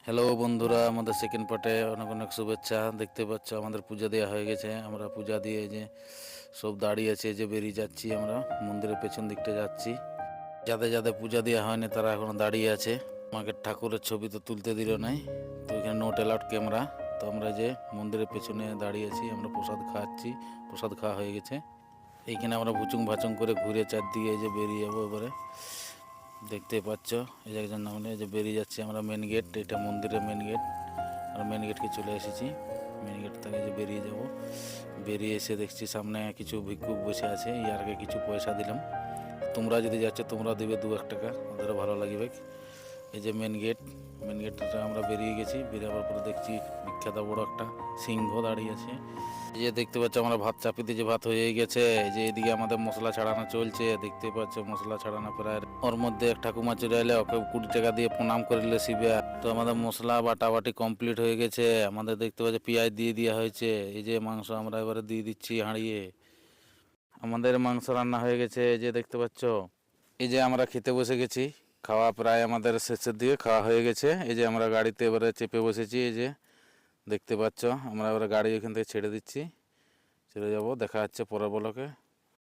Hello বন্ধুরা, আমাদের second পার্টে অনেক অনেক শুভেচ্ছা। দেখতে পাচ্ছ আমাদের পূজা দেওয়া হয়ে গেছে। আমরা পূজা দিয়ে যে সব দাঁড়িয়ে আছে, যে বেরিয়ে যাচ্ছি আমরা মন্দিরের পেছন দিকটা যাচ্ছি। যাদের যাদের পূজা দেওয়া হয়নি তারা এখনো দাঁড়িয়ে আছে। আমাকে ঠাকুরের ছবি তো তুলতে দিল নাই, তো এখানে নোট অ্যালাউড ক্যামেরা। তো আমরা যে মন্দিরের পেছনে দাঁড়িয়ে আছি, আমরা প্রসাদ খাওয়াচ্ছি। প্রসাদ খাওয়া হয়ে গেছে। এইখানে আমরা ভুচুং ভাচুং করে ঘুরে চারদিকে যে বেরিয়ে যাবো এবারে। দেখতে পাচ্ছ এই যে একজন নামলে যে বেরিয়ে যাচ্ছি আমরা মেন গেট, এটা মন্দিরের মেন গেট। আর মেন গেটকে চলে এসেছি। মেন গেট থেকে যে বেরিয়ে যাব, বেরিয়ে এসে দেখছি সামনে কিছু ভিক্ষুক বসে আছে। ইয়ারকে কিছু পয়সা দিলাম। তোমরা যদি যাচ্ছ তোমরা দেবে 2-1 টাকা, ওদেরও ভালো লাগবে। এই যে মেন গেট, মেন গেটটা আমরা বেরিয়ে গেছি। বেরোবার পরে দেখছি বিখ্যাত বড় একটা সিংহ দাঁড়িয়ে আছে। এই যে দেখতে পাচ্ছ আমরা ভাত চাপিতে যে ভাত হয়ে গেছে। এই যে এদিকে আমাদের মশলা ছাড়ানো চলছে। দেখতে পাচ্ছ মশলা ছাড়ানো প্রায়। ওর মধ্যে এক ঠাকুমা চলে এলে, ওকে 20 টাকা দিয়ে প্রণাম করলে শিবে। তো আমাদের মশলা বাটাবাটি কমপ্লিট হয়ে গেছে। আমাদের দেখতে পাচ্ছ পেঁয়াজ দিয়ে দেওয়া হয়েছে। এই যে মাংস আমরা এবারে দিয়ে দিচ্ছি হাঁড়িয়ে। আমাদের মাংস রান্না হয়ে গেছে, এই যে দেখতে পাচ্ছ। এই যে আমরা খেতে বসে গেছি। খাওয়া প্রায় আমাদের শেষের দিকে খাওয়া হয়ে গেছে। এই যে আমরা গাড়িতে এবারে চেপে বসেছি। এই যে দেখতে পাচ্ছ আমরা এবারে গাড়ি এখান থেকে ছেড়ে দিচ্ছি, চলে যাব। দেখা যাচ্ছে পরের ব্লকে।